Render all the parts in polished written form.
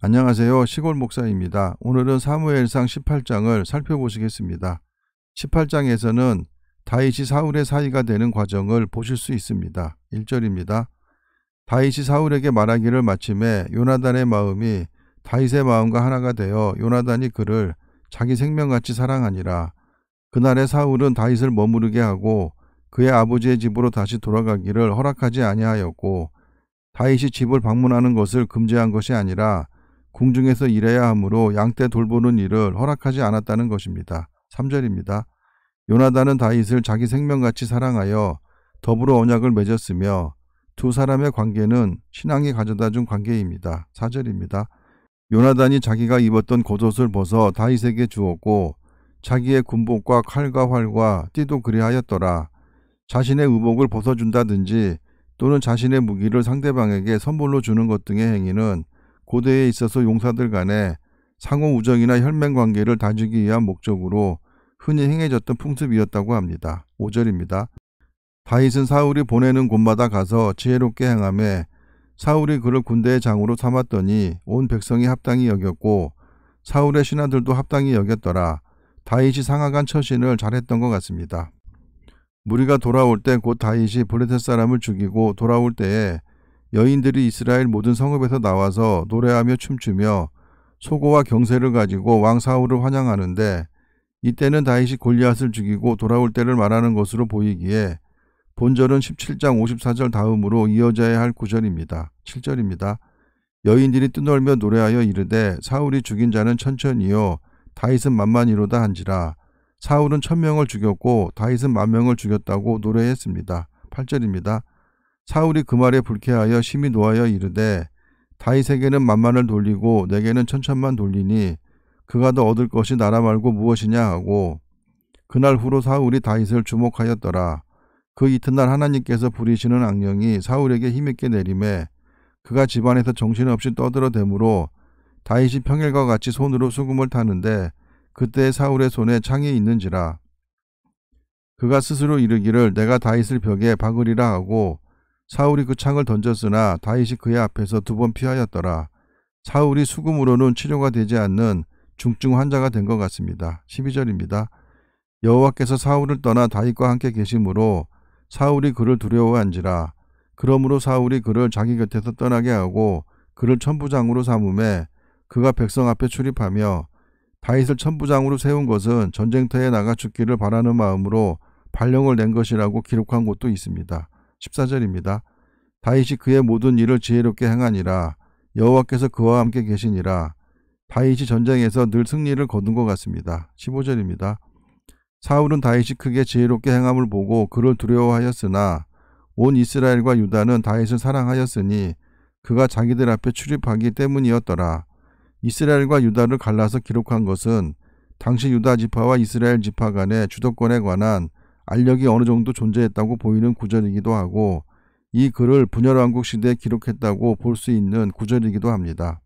안녕하세요. 시골 목사입니다. 오늘은 사무엘상 18장을 살펴보시겠습니다. 18장에서는 다윗이 사울의 사이가 되는 과정을 보실 수 있습니다. 1절입니다. 다윗이 사울에게 말하기를 마침에 요나단의 마음이 다윗의 마음과 하나가 되어 요나단이 그를 자기 생명같이 사랑하니라. 그날에 사울은 다윗을 머무르게 하고 그의 아버지의 집으로 다시 돌아가기를 허락하지 아니하였고, 다윗이 집을 방문하는 것을 금지한 것이 아니라 궁중에서 일해야 하므로 양떼 돌보는 일을 허락하지 않았다는 것입니다. 3절입니다. 요나단은 다윗을 자기 생명같이 사랑하여 더불어 언약을 맺었으며 두 사람의 관계는 신앙이 가져다준 관계입니다. 4절입니다. 요나단이 자기가 입었던 겉옷을 벗어 다윗에게 주었고 자기의 군복과 칼과 활과 띠도 그리하였더라. 자신의 의복을 벗어준다든지 또는 자신의 무기를 상대방에게 선물로 주는 것 등의 행위는 고대에 있어서 용사들 간의 상호 우정이나 혈맹 관계를 다지기 위한 목적으로 흔히 행해졌던 풍습이었다고 합니다. 5절입니다. 다윗은 사울이 보내는 곳마다 가서 지혜롭게 행하며 사울이 그를 군대의 장으로 삼았더니 온 백성이 합당히 여겼고 사울의 신하들도 합당히 여겼더라. 다윗이 상하간 처신을 잘했던 것 같습니다. 무리가 돌아올 때 곧 다윗이 블레셋 사람을 죽이고 돌아올 때에 여인들이 이스라엘 모든 성읍에서 나와서 노래하며 춤추며 소고와 경세를 가지고 왕 사울을 환영하는데, 이때는 다윗이 골리앗을 죽이고 돌아올 때를 말하는 것으로 보이기에 본절은 17장 54절 다음으로 이어져야 할 구절입니다. 7절입니다. 여인들이 뜨놀며 노래하여 이르되 사울이 죽인 자는 천천히요 다윗은 만만이로다 한지라. 사울은 1000명을 죽였고 다윗은 10,000명을 죽였다고 노래했습니다. 8절입니다. 사울이 그 말에 불쾌하여 심히 노하여 이르되 다윗에게는 만만을 돌리고 내게는 천천만 돌리니 그가 더 얻을 것이 나라 말고 무엇이냐 하고, 그날 후로 사울이 다윗을 주목하였더라. 그 이튿날 하나님께서 부리시는 악령이 사울에게 힘있게 내림에 그가 집안에서 정신없이 떠들어대므로 다윗이 평일과 같이 손으로 수금을 타는데 그때 사울의 손에 창이 있는지라. 그가 스스로 이르기를 내가 다윗을 벽에 박으리라 하고 사울이 그 창을 던졌으나 다윗이 그의 앞에서 2번 피하였더라. 사울이 수금으로는 치료가 되지 않는 중증 환자가 된 것 같습니다. 12절입니다. 여호와께서 사울을 떠나 다윗과 함께 계심으로 사울이 그를 두려워한지라. 그러므로 사울이 그를 자기 곁에서 떠나게 하고 그를 천부장으로 삼음에 그가 백성 앞에 출입하며, 다윗을 천부장으로 세운 것은 전쟁터에 나가 죽기를 바라는 마음으로 발령을 낸 것이라고 기록한 곳도 있습니다. 14절입니다. 다윗이 그의 모든 일을 지혜롭게 행하니라. 여호와께서 그와 함께 계시니라. 다윗이 전쟁에서 늘 승리를 거둔 것 같습니다. 15절입니다. 사울은 다윗이 크게 지혜롭게 행함을 보고 그를 두려워하였으나 온 이스라엘과 유다는 다윗을 사랑하였으니 그가 자기들 앞에 출입하기 때문이었더라. 이스라엘과 유다를 갈라서 기록한 것은 당시 유다 지파와 이스라엘 지파 간의 주도권에 관한 알력이 어느 정도 존재했다고 보이는 구절이기도 하고, 이 글을 분열왕국 시대에 기록했다고 볼 수 있는 구절이기도 합니다.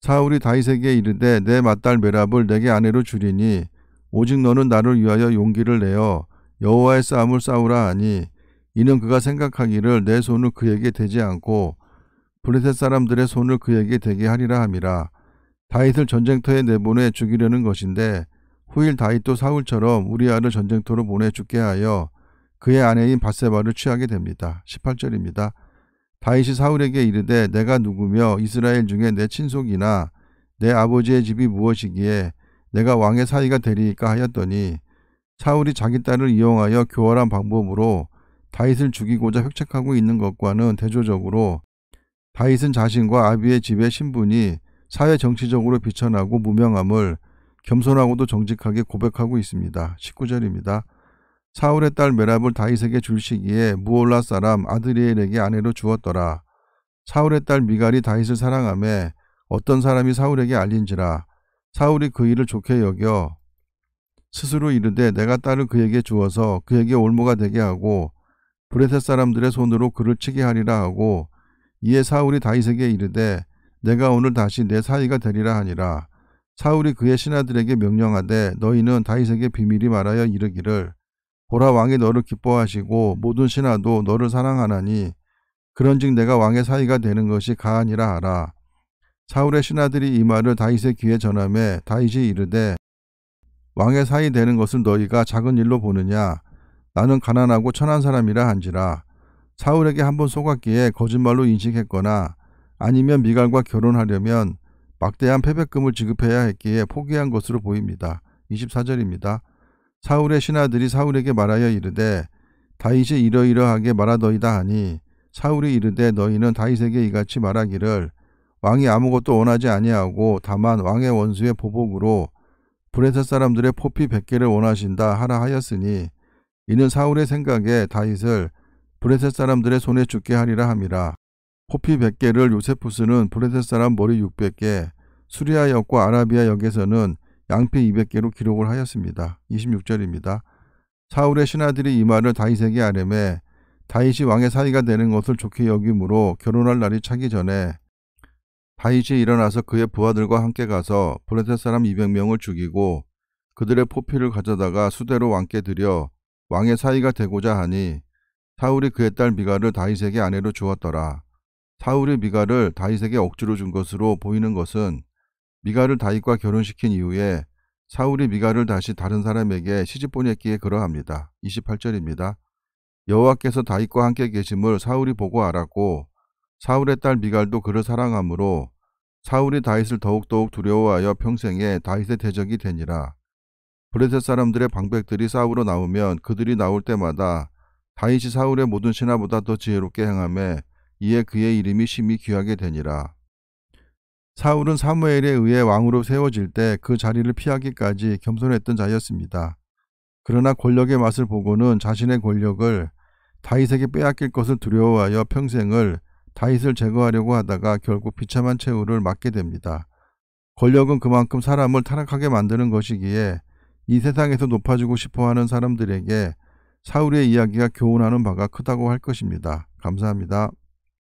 사울이 다윗에게 이르되 내 맏딸 메랍을 내게 아내로 주리니 오직 너는 나를 위하여 용기를 내어 여호와의 싸움을 싸우라 하니, 이는 그가 생각하기를 내 손을 그에게 대지 않고 블레셋 사람들의 손을 그에게 대게 하리라 함이라. 다윗을 전쟁터에 내보내 죽이려는 것인데 후일 다윗도 사울처럼 우리아를 전쟁터로 보내 죽게 하여 그의 아내인 밧세바를 취하게 됩니다. 18절입니다. 다윗이 사울에게 이르되 내가 누구며 이스라엘 중에 내 친속이나 내 아버지의 집이 무엇이기에 내가 왕의 사위가 되리이까 하였더니, 사울이 자기 딸을 이용하여 교활한 방법으로 다윗을 죽이고자 획책하고 있는 것과는 대조적으로 다윗은 자신과 아비의 집의 신분이 사회 정치적으로 비천하고 무명함을 겸손하고도 정직하게 고백하고 있습니다. 19절입니다. 사울의 딸 메랍을 다윗에게 줄 시기에 무올라 사람 아드리엘에게 아내로 주었더라. 사울의 딸 미갈이 다윗을 사랑하며 어떤 사람이 사울에게 알린지라. 사울이 그 일을 좋게 여겨 스스로 이르되 내가 딸을 그에게 주어서 그에게 올무가 되게 하고 블레셋 사람들의 손으로 그를 치게 하리라 하고, 이에 사울이 다윗에게 이르되 내가 오늘 다시 내 사위가 되리라 하니라. 사울이 그의 신하들에게 명령하되 너희는 다윗에게 비밀히 말하여 이르기를 보라 왕이 너를 기뻐하시고 모든 신하도 너를 사랑하나니 그런즉 내가 왕의 사위가 되는 것이 가하니라 하라. 사울의 신하들이 이 말을 다윗의 귀에 전하매 다윗이 이르되 왕의 사이 되는 것을 너희가 작은 일로 보느냐. 나는 가난하고 천한 사람이라 한지라. 사울에게 한번 속았기에 거짓말로 인식했거나 아니면 미갈과 결혼하려면 막대한 패백금을 지급해야 했기에 포기한 것으로 보입니다. 24절입니다. 사울의 신하들이 사울에게 말하여 이르되 다윗이 이러이러하게 말하더이다 하니 사울이 이르되 너희는 다윗에게 이같이 말하기를 왕이 아무것도 원하지 아니하고 다만 왕의 원수의 보복으로 브레셋 사람들의 포피 100개를 원하신다 하라 하였으니 이는 사울의 생각에 다윗을 브레셋 사람들의 손에 죽게 하리라 함이라. 포피 100개를 요세푸스는 브레셋 사람 머리 600개, 수리아 역과 아라비아 역에서는 양피 200개로 기록을 하였습니다. 26절입니다. 사울의 신하들이 이 말을 다윗에게 아뢰매 다윗이 왕의 사이가 되는 것을 좋게 여김으로 결혼할 날이 차기 전에 다윗이 일어나서 그의 부하들과 함께 가서 브레셋 사람 200명을 죽이고 그들의 포피를 가져다가 수대로 왕께 드려 왕의 사이가 되고자 하니 사울이 그의 딸 미갈을 다윗에게 아내로 주었더라. 사울이 미갈을 다윗에게 억지로 준 것으로 보이는 것은 미갈을 다윗과 결혼시킨 이후에 사울이 미갈을 다시 다른 사람에게 시집 보냈기에 그러합니다. 28절입니다. 여호와께서 다윗과 함께 계심을 사울이 보고 알았고 사울의 딸 미갈도 그를 사랑하므로 사울이 다윗을 더욱더욱 두려워하여 평생에 다윗의 대적이 되니라. 브레셋 사람들의 방백들이 싸우러 나오면 그들이 나올 때마다 다윗이 사울의 모든 신하보다 더 지혜롭게 행하며 이에 그의 이름이 심히 귀하게 되니라. 사울은 사무엘에 의해 왕으로 세워질 때 그 자리를 피하기까지 겸손했던 자였습니다. 그러나 권력의 맛을 보고는 자신의 권력을 다윗에게 빼앗길 것을 두려워하여 평생을 다윗을 제거하려고 하다가 결국 비참한 최후를 맞게 됩니다. 권력은 그만큼 사람을 타락하게 만드는 것이기에 이 세상에서 높아지고 싶어하는 사람들에게 사울의 이야기가 교훈하는 바가 크다고 할 것입니다. 감사합니다.